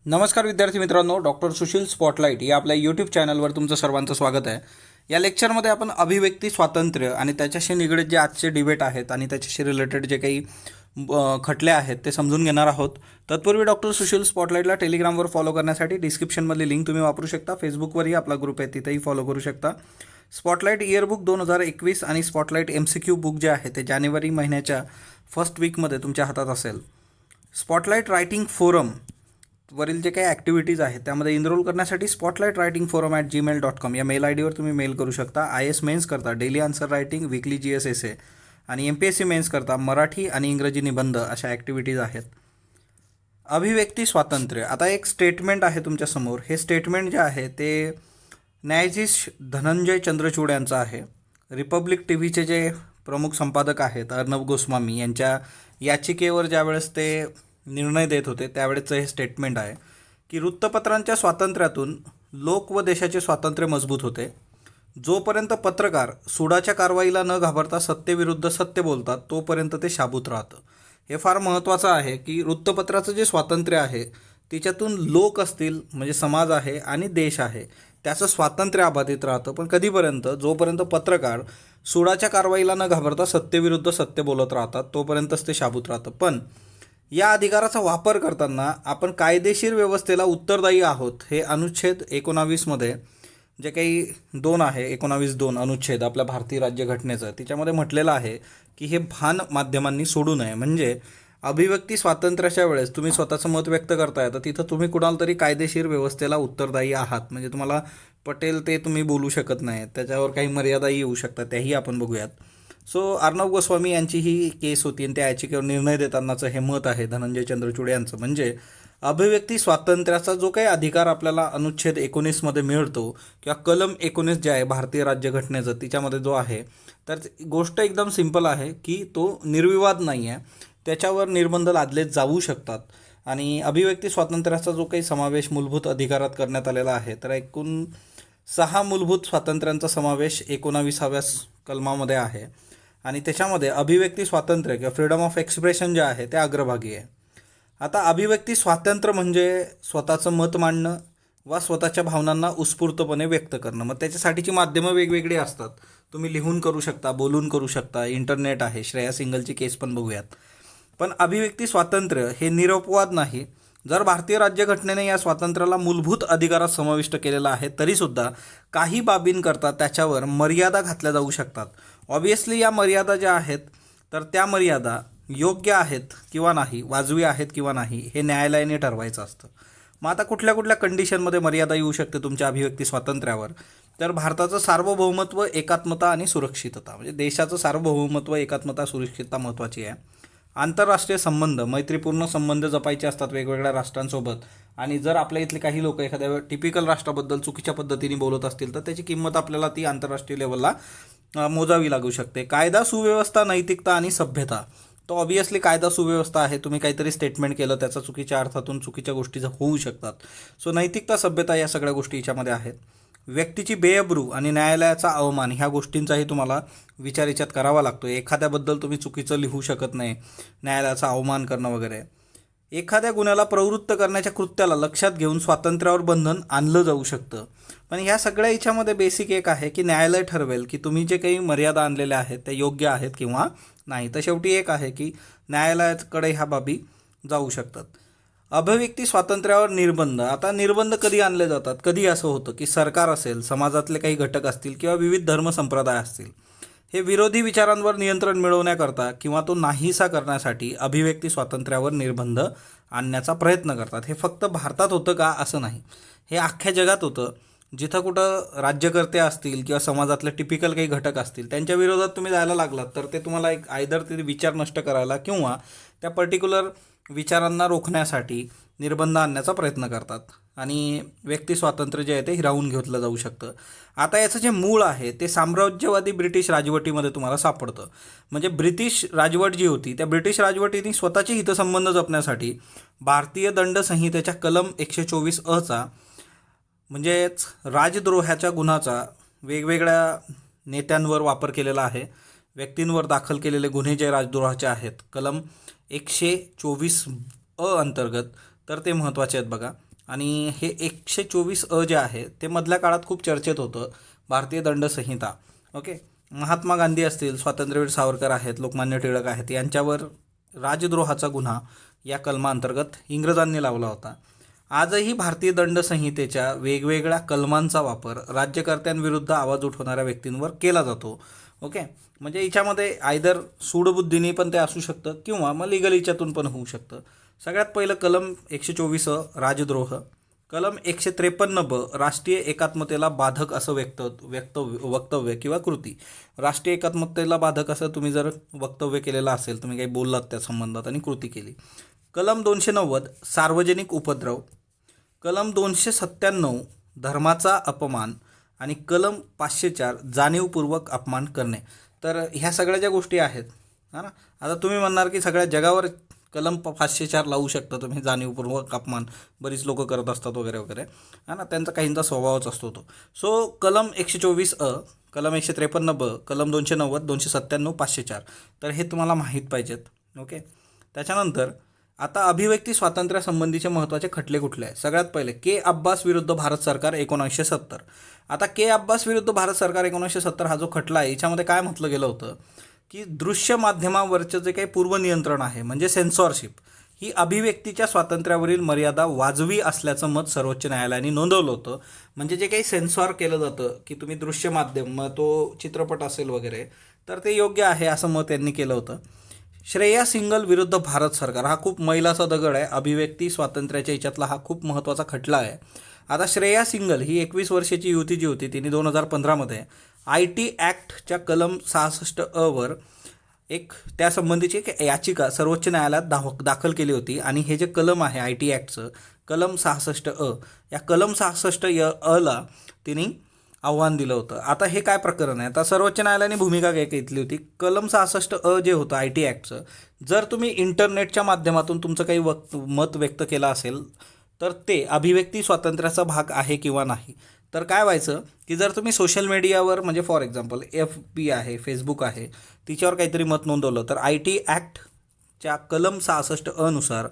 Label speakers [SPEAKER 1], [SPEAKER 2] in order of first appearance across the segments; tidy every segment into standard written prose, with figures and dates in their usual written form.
[SPEAKER 1] नमस्कार विद्यार्थी मित्रांनो, डॉक्टर सुशील स्पॉटलाईट या आपल्या यूट्यूब चॅनलवर तुमचं सर्वांचं स्वागत आहे. या लेक्चरमध्ये आपण अभिव्यक्ती स्वातंत्र्य आणि त्याच्याशी निगडीत जे आजचे डिबेट आहेत आणि त्याच्याशी रिलेटेड जे काही खटले आहेत ते समजून घेणार आहोत. तत्पूर्वी डॉक्टर सुशील स्पॉटलाईटला टेलिग्रामवर फॉलो करण्यासाठी डिस्क्रिप्शनमधली लिंक तुम्ही वापरू शकता. फेसबुकवरही आपला ग्रुप आहे, तिथेही फॉलो करू शकता. स्पॉटलाईट इयरबुक 2021 आणि स्पॉटलाईट MCQ बुक जे आहे ते जानेवारी महिन्याच्या फर्स्ट वीकमध्ये तुमच्या हातात असेल. स्पॉटलाईट रायटिंग फोरम वरील जे काही ॲक्टिव्हिटीज आहेत त्यामध्ये इनरोल करण्यासाठी spotlightritingforum@gmail.com या मेल ID वर तुम्ही मेल करू शकता. IAS मेन्स करता daily answer writing, weekly GS essay आणि MPSC मेन्स करता मराठी आणि इंग्रजी निबंध अशा ॲक्टिव्हिटीज आहेत. अभिव्यक्ती स्वातंत्र्य. आता एक स्टेटमेंट आहे तुमच्यासमोर. हे स्टेटमेंट जे आहे ते न्यायाधीश धनंजय चंद्रचूड यांचं आहे. रिपब्लिक TVचे जे प्रमुख संपादक आहेत अर्णब गोस्वामी यांच्या याचिकेवर ज्यावेळेस ते निर्णय देत होते त्यावेळेचं हे स्टेटमेंट आहे की वृत्तपत्रांच्या स्वातंत्र्यातून लोक व देशाचे स्वातंत्र्य मजबूत होते. जोपर्यंत पत्रकार सुडाच्या कारवाईला न घाबरता सत्तेविरुद्ध सत्य बोलतात तोपर्यंत ते शाबूत राहतं. हे फार महत्त्वाचं आहे की वृत्तपत्राचं जे स्वातंत्र्य आहे तिच्यातून लोक असतील म्हणजे समाज आहे आणि देश आहे त्याचं स्वातंत्र्य अबाधित राहतं. पण कधीपर्यंत? जोपर्यंत पत्रकार सुडाच्या कारवाईला न घाबरता सत्तेविरुद्ध सत्य बोलत राहतात तोपर्यंतच ते शाबूत राहतं. पण या अधिकाराचा वापर करताना आपण कायदेशीर व्यवस्थेला उत्तरदायी आहोत हे अनुच्छेद 19मध्ये जे काही 2 आहे 19(2) अनुच्छेद आपल्या भारतीय राज्यघटनेचं त्याच्यामध्ये म्हटलेलं आहे की हे भान माध्यमांनी सोडू नये. म्हणजे अभिव्यक्ती स्वातंत्र्याच्या वेळेस तुम्ही स्वतःचं मत व्यक्त करताय तर तिथं तुम्ही कुणाला तरी कायदेशीर व्यवस्थेला उत्तरदायी आहात. म्हणजे तुम्हाला पटेल ते तुम्ही बोलू शकत नाही, त्याच्यावर काही मर्यादाही येऊ शकतात, त्याही आपण बघूयात. सो अर्णब गोस्वामी यांची ही केस होती आणि त्या याचिकेवर निर्णय देतानाचं हे मत आहे धनंजय चंद्रचूड यांचं. म्हणजे अभिव्यक्ती स्वातंत्र्याचा जो काही अधिकार आपल्याला अनुच्छेद 19मध्ये मिळतो किंवा कलम 19 जे आहे भारतीय राज्यघटनेचं तिच्यामध्ये जो आहे तर गोष्ट एकदम सिंपल आहे की तो निर्विवाद नाही आहे, त्याच्यावर निर्बंध लादले जाऊ शकतात. आणि अभिव्यक्ती स्वातंत्र्याचा जो काही समावेश मूलभूत अधिकारात करण्यात आलेला आहे तर एकूण 6 मूलभूत स्वातंत्र्यांचा समावेश 19व्या कलमामध्ये आहे आणि त्याच्यामध्ये अभिव्यक्ती स्वातंत्र्य किंवा फ्रीडम ऑफ एक्सप्रेशन जे आहे ते अग्रभागी आहे. आता अभिव्यक्ती स्वातंत्र्य म्हणजे स्वतःचं मत मांडणं वा स्वतःच्या भावनांना उत्स्फूर्तपणे व्यक्त करणं. मग त्याच्यासाठीची माध्यमं वेगवेगळी असतात. तुम्ही लिहून करू शकता, बोलून करू शकता, इंटरनेट आहे. श्रेया सिंगलची केस पण बघूयात. पण अभिव्यक्ती स्वातंत्र्य हे निरपवाद नाही. जर भारतीय राज्यघटनेने या स्वातंत्र्याला मूलभूत अधिकारात समाविष्ट केलेलं आहे तरीसुद्धा काही बाबींकरता त्याच्यावर मर्यादा घातल्या जाऊ शकतात. ऑब्व्हियसली या मर्यादा ज्या आहेत तर त्या मर्यादा योग्य आहेत किंवा नाही, वाजवी आहेत किंवा नाही हे न्यायालयाने ठरवायचं असतं. मग आता कुठल्या कुठल्या कंडिशनमध्ये मर्यादा येऊ शकते तुमच्या अभिव्यक्ती स्वातंत्र्यावर? तर भारताचं सार्वभौमत्व, एकात्मता आणि सुरक्षितता. म्हणजे देशाचं सार्वभौमत्व, एकात्मता, सुरक्षितता महत्त्वाची आहे. आंतरराष्ट्रीय संबंध, मैत्रीपूर्ण संबंध जपायचे असतात वेगवेगळ्या राष्ट्रांसोबत. आणि जर आपल्या इथले काही लोक एखाद्या टिपिकल राष्ट्राबद्दल चुकीच्या पद्धतीने बोलत असतील तर त्याची किंमत आपल्याला ती आंतरराष्ट्रीय लेवलला मोजावी लागू शकते. कायदा, सुव्यवस्था, नैतिकता आणि सभ्यता. तो ऑब्व्हियसली कायदा सुव्यवस्था आहे. तुम्ही काहीतरी स्टेटमेंट केलं त्याचा चुकीच्या अर्थातून चुकीच्या गोष्टी होऊ शकतात. सो नैतिकता, सभ्यता या सगळ्या गोष्टी याच्यामध्ये आहेत. व्यक्तीची बेअब्रू आणि न्यायालयाचा अवमान ह्या गोष्टींचाही तुम्हाला विचार याच्यात करावा लागतो. एखाद्याबद्दल तुम्ही चुकीचं लिहू शकत नाही, न्यायालयाचा अवमान करणं वगैरे. एखाद्या गुन्ह्याला प्रवृत्त करण्याच्या कृत्याला लक्षात घेऊन स्वातंत्र्यावर बंधन आणलं जाऊ शकतं. पण ह्या सगळ्या याच्यामध्ये बेसिक एक आहे की न्यायालय ठरवेल की तुम्ही जे काही मर्यादा आणलेल्या आहेत त्या योग्य आहेत किंवा नाही. तर शेवटी एक आहे की न्यायालयाकडे ह्या बाबी जाऊ शकतात. अभिव्यक्ती स्वातंत्र्यावर निर्बंध. आता निर्बंध कधी आणले जातात? कधी असं होतं की सरकार असेल, समाजातले काही घटक असतील किंवा विविध धर्म संप्रदाय असतील, हे विरोधी विचारांवर नियंत्रण मिळवण्याकरता किंवा तो नाहीसा करण्यासाठी अभिव्यक्ती स्वातंत्र्यावर निर्बंध आणण्याचा प्रयत्न करतात. हे फक्त भारतात होतं का? असं नाही, हे अख्ख्या जगात होतं. जिथं कुठं राज्यकर्ते असतील किंवा समाजातले टिपिकल काही घटक असतील त्यांच्या विरोधात तुम्ही जायला लागलात तर ते तुम्हाला एक आयदर ते विचार नष्ट करायला किंवा त्या पर्टिक्युलर विचारांना रोखण्यासाठी निर्बंध आणण्याचा प्रयत्न करतात. आणि व्यक्ती स्वातंत्र्य जे आहे ते हिरावून घेतलं जाऊ शकतं. आता याचं जे मूळ आहे ते साम्राज्यवादी ब्रिटिश राजवटीमध्ये तुम्हाला सापडतं. म्हणजे ब्रिटिश राजवट जी होती त्या ब्रिटिश राजवटीने स्वतःचे हितसंबंध जपण्यासाठी भारतीय दंड संहितेच्या कलम 124(अ)चा म्हणजेच राजद्रोहाच्या गुन्ह्याचा वेगवेगळ्या नेत्यांवर वापर केलेला आहे. व्यक्तींवर दाखल केलेले गुन्हे जे राजद्रोहाचे आहेत कलम 124(अ) अंतर्गत तर ते महत्त्वाचे आहेत बघा. आणि हे 124 जे आहे ते मधल्या काळात खूप चर्चेत होतं, भारतीय दंड संहिता. ओके. महात्मा गांधी असतील, स्वातंत्र्यवीर सावरकर आहेत, लोकमान्य टिळक आहेत, यांच्यावर राजद्रोहाचा गुन्हा या कलमाअंतर्गत इंग्रजांनी लावला होता. आजही भारतीय दंड संहितेच्या वेगवेगळ्या कलमांचा वापर राज्यकर्त्यांविरुद्ध आवाज उठवणाऱ्या व्यक्तींवर केला जातो. ओके. म्हणजे याच्यामध्ये आयदर सूडबुद्धीने पण ते असू शकतं किंवा मग लिगल याच्यातून पण होऊ शकतं. सगळ्यात पहिलं कलम 124 राजद्रोह, कलम 153 राष्ट्रीय एकात्मतेला बाधक असं वक्तव्य किंवा कृती. राष्ट्रीय एकात्मतेला बाधक असं तुम्ही जर वक्तव्य केलेलं असेल, तुम्ही काही बोललात त्या संबंधात आणि कृती केली. कलम 290 सार्वजनिक उपद्रव, कलम 297 धर्माचा अपमान आणि कलम 504 जाणीवपूर्वक अपमान करणे. तर ह्या सगळ्या ज्या गोष्टी आहेत हा ना, आता तुम्ही म्हणणार की सगळ्या जगावर कलम 504 लावू शकता तुम्ही, जाणीवपूर्वक अपमान बरीच लोक करत असतात वगैरे वगैरे हा ना, त्यांचा काहींचा स्वभावच असतो तो. सो कलम 124 कलम 153 कलम 290 297 504 तर हे तुम्हाला माहीत पाहिजेत. ओके. त्याच्यानंतर आता अभिव्यक्ती स्वातंत्र्यासंबंधीचे महत्त्वाचे खटले कुठले आहे? सगळ्यात पहिले के अब्बास विरुद्ध भारत सरकार 1970. आता के अब्बास विरुद्ध भारत सरकार 1970 हा जो खटला आहे, याच्यामध्ये काय म्हटलं गेलं होतं की दृश्य माध्यमावरचं जे काही पूर्वनियंत्रण आहे म्हणजे सेन्सॉरशिप, ही अभिव्यक्तीच्या स्वातंत्र्यावरील मर्यादा वाजवी असल्याचं मत सर्वोच्च न्यायालयाने नोंदवलं होतं. म्हणजे जे काही सेन्सॉर केलं जातं की तुम्ही दृश्य माध्यम, मग तो चित्रपट असेल वगैरे, तर ते योग्य आहे असं मत त्यांनी केलं होतं. श्रेया सिंगल विरुद्ध भारत सरकार हा खूप मैलाचा दगड आहे, अभिव्यक्ती स्वातंत्र्याच्या याच्यातला हा खूप महत्त्वाचा खटला आहे. आता श्रेया सिंगल ही 21 वर्षाची युवती जी होती, तिने 2015 IT ॲक्टच्या कलम 66 वर एक त्यासंबंधीची एक याचिका सर्वोच्च न्यायालयात दाखल केली होती. आणि हे जे कलम आहे IT ॲक्टचं कलम 66 या कलम 66 ला तिने आव्हान दिलं होतं. आता हे काय प्रकरण आहे? आता सर्वोच्च न्यायालयाने भूमिका काय घेतली होती, कलम 66 जे होतं IT ॲक्टचं, जर तुम्ही इंटरनेटच्या माध्यमातून तुमचं काही मत व्यक्त केलं असेल तर ते अभिव्यक्ती स्वातंत्र्याचा भाग आहे किंवा नाही. तर काय व्हायचं की जर तुम्ही सोशल मीडियावर म्हणजे फॉर एक्झाम्पल FB आहे, फेसबुक आहे, तिच्यावर काहीतरी मत नोंदवलं तर IT ॲक्टच्या कलम 66 नुसार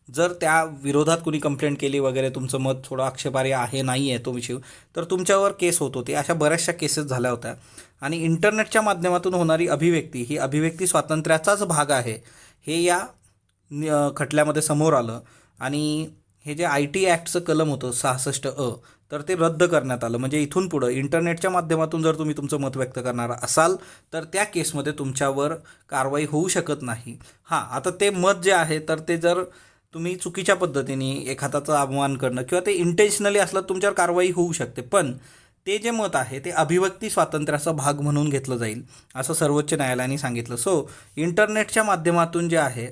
[SPEAKER 1] जर त्या विरोधात कुणी कंप्लेंट केली वगैरे, तुमचं मत थोडं आक्षेपार्ह आहे नाही आहे तो विषय, तर तुमच्यावर केस होत होती. अशा बऱ्याचशा केसेस झाल्या होत्या. आणि इंटरनेटच्या माध्यमातून होणारी अभिव्यक्ती ही अभिव्यक्ती स्वातंत्र्याचाच भाग आहे हे या खटल्यामध्ये समोर आलं. आणि हे जे IT ॲक्टचं कलम होतं 66 तर ते रद्द करण्यात आलं. म्हणजे इथून पुढं इंटरनेटच्या माध्यमातून जर तुम्ही तुमचं मत व्यक्त करणार असाल तर त्या केसमध्ये तुमच्यावर कारवाई होऊ शकत नाही. हां, आता ते मत जे आहे तर ते जर तुम्ही चुकीच्या पद्धतीने एखाद्याचा अपमान करणं किंवा ते इंटेन्शनली असलं तुमच्यावर कारवाई होऊ शकते, पण ते जे मत आहे ते अभिव्यक्ती स्वातंत्र्याचा भाग म्हणून घेतलं जाईल असं सर्वोच्च न्यायालयाने सांगितलं. सो इंटरनेटच्या माध्यमातून जे आहे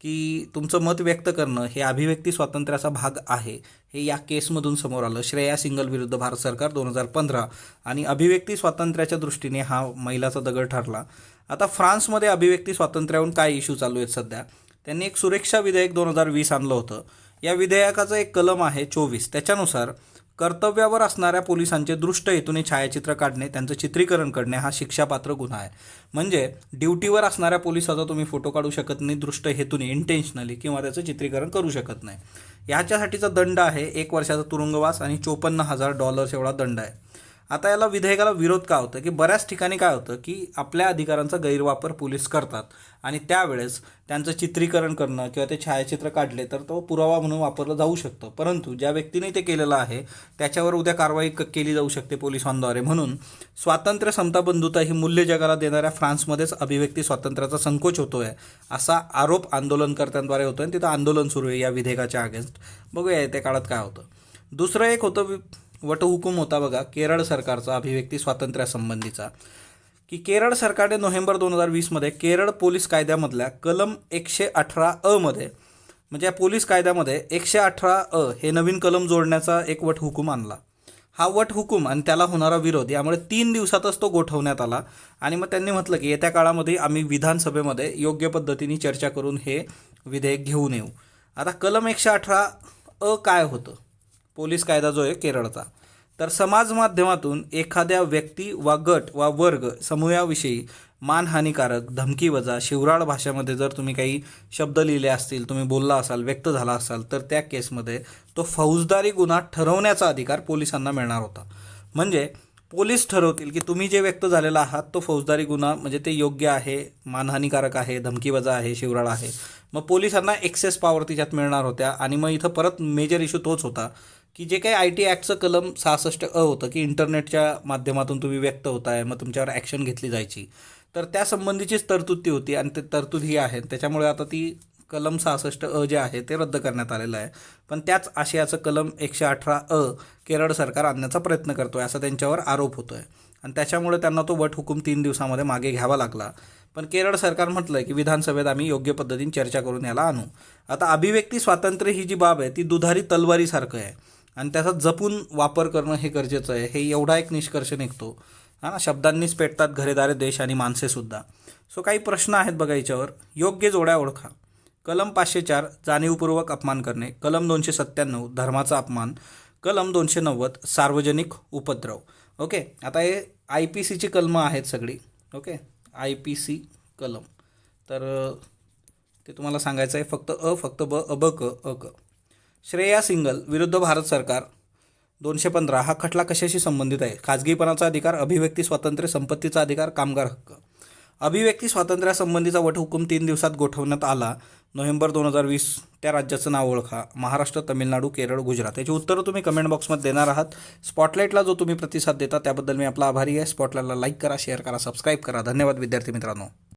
[SPEAKER 1] की तुमचं मत व्यक्त करणं हे अभिव्यक्ती स्वातंत्र्याचा भाग आहे हे या केसमधून समोर आलं. श्रेया सिंगल विरुद्ध भारत सरकार 2015. आणि अभिव्यक्ती स्वातंत्र्याच्या दृष्टीने हा मैलाचा दगड ठरला. आता फ्रान्समध्ये अभिव्यक्ती स्वातंत्र्यावरून काय इश्यू चालू आहेत सध्या? त्यांनी एक सुरक्षा विधेयक 2020 आणलं होतं. या विधेयकाचं एक कलम आहे 24. त्याच्यानुसार कर्तव्यावर असणाऱ्या पोलिसांचे दृष्ट हेतूने छायाचित्र काढणे, त्यांचं चित्रीकरण करणे हा शिक्षापात्र गुन्हा आहे. म्हणजे ड्युटीवर असणाऱ्या पोलिसाचा तुम्ही फोटो काढू शकत नाही दृष्ट हेतूने, इंटेन्शनली, किंवा त्याचं चित्रीकरण करू शकत नाही. ह्याच्यासाठीचा दंड आहे 1 वर्षाचा तुरुंगवास आणि $54,000 एवढा दंड आहे. आता याला विधेयकाला विरोध का होतं की बऱ्याच ठिकाणी काय होतं की आपल्या अधिकारांचा गैरवापर पोलीस करतात आणि त्यावेळेस त्यांचं चित्रीकरण करणं किंवा ते छायाचित्र काढले तर तो पुरावा म्हणून वापरलं जाऊ शकतं. परंतु ज्या व्यक्तीने ते केलेलं आहे त्याच्यावर उद्या कारवाई केली जाऊ शकते पोलिसांद्वारे. म्हणून स्वातंत्र्य, समता, बंधुता ही मूल्य जगाला देणाऱ्या फ्रान्समध्येच अभिव्यक्ती स्वातंत्र्याचा संकोच होतोय असा आरोप आंदोलनकर्त्यांद्वारे होतो आणि तिथं आंदोलन सुरू आहे या विधेयकाच्या अगेन्स्ट. बघूया येत्या काळात काय होतं. दुसरं एक होतं वटहुकूम होता बघा केरळ सरकारचा अभिव्यक्ती स्वातंत्र्यासंबंधीचा, की केरळ सरकारने नोव्हेंबर 2020 केरळ पोलीस कायद्यामधल्या कलम 118 मध्ये, म्हणजे या पोलीस कायद्यामध्ये 118 हे नवीन कलम जोडण्याचा एक वटहुकूम आणला. हा वटहुकूम आणि त्याला होणारा विरोध यामुळे 3 दिवसातच तो गोठवण्यात आला. आणि मग त्यांनी म्हटलं की येत्या काळामध्ये आम्ही विधानसभेमध्ये योग्य पद्धतीने चर्चा करून हे विधेयक घेऊन येऊ. आता कलम 118 काय होतं? पोलीस कायदा जो आहे केरळचा, तर समाज माध्यमातून एखाद्या व्यक्ती वा गट वा वर्ग समूहाविषयी मानहानिकारक, धमकीवजा, शिवराळ भाषेमध्ये जर तुम्ही काही शब्द लिहिले असतील, तुम्ही बोलला असाल, व्यक्त झाला असाल, तर त्या केसमध्ये तो फौजदारी गुन्हा ठरवण्याचा अधिकार पोलिसांना मिळणार होता. म्हणजे पोलीस ठरवतील की तुम्ही जे व्यक्त झालेला आहात तो फौजदारी गुन्हा म्हणजे ते योग्य आहे, मानहानिकारक आहे, धमकीवजा आहे, शिवराळ आहे. मग पोलिसांना एक्सेस पॉवर तिच्यात मिळणार होत्या. आणि मग इथं परत मेजर इश्यू तोच होता की जे काही IT ॲक्टचं कलम 66 होतं की इंटरनेटच्या माध्यमातून तुम्ही व्यक्त होताय, मग तुमच्यावर ॲक्शन घेतली जायची, तर त्या संबंधीचीच तरतूद ती होती आणि ते तरतूद ही आहे. त्याच्यामुळे आता ती कलम 66 जे आहे ते रद्द करण्यात आलेलं आहे. पण त्याच आशयाचं कलम 118 केरळ सरकार आणण्याचा प्रयत्न करतो आहे असा त्यांच्यावर आरोप होतो आहे. आणि त्याच्यामुळे त्यांना तो वटहुकूम 3 दिवसामध्ये मागे घ्यावा लागला. पण केरळ सरकार म्हटलं आहे की विधानसभेत आम्ही योग्य पद्धतीने चर्चा करून याला आणू. आता अभिव्यक्ती स्वातंत्र्य ही जी बाब आहे ती दुधारी तलवारीसारखं आहे आणि त्याचा जपून वापर करणं हे गरजेचं आहे. हे एवढा एक निष्कर्ष निघतो. हां ना, शब्दांनीच पेटतात घरेदारे देश आणि माणसेसुद्धा. सो काही प्रश्न आहेत बघा याच्यावर. योग्य जोड्या ओळखा. कलम 504 जाणीवपूर्वक अपमान करणे, कलम 297 धर्माचा अपमान, कलम 290 सार्वजनिक उपद्रव. ओके, आता हे IPCची कलमं आहेत सगळी. ओके, IPC कलम. तर ते तुम्हाला सांगायचं आहे. फक्त फक्त ब, अ, ब, क, अ, क. श्रेया सिंगल विरुद्ध भारत सरकार 215 हा खटला कशाशी संबंधित आहे? खाजगीपणाचा अधिकार, अभिव्यक्ती स्वातंत्र्य, संपत्तीचा अधिकार, कामगार हक्क. अभिव्यक्ती स्वातंत्र्यासंबंधीचा वटहुकूम 3 दिवसात गोठवण्यात आला. नोव्हेंबर 2020. त्या राज्याचं नाव ओळखा. महाराष्ट्र, तमिळनाडू, केरळ, गुजरात. याची उत्तरं तुम्ही कमेंट बॉक्समध्ये देणार आहात. स्पॉटलाईटला जो तुम्ही प्रतिसाद देता त्याबद्दल मी आपला आभारी आहे. स्पॉटलाईटला लाईक करा, शेअर करा, सबस्क्राईब करा. धन्यवाद विद्यार्थी मित्रांनो.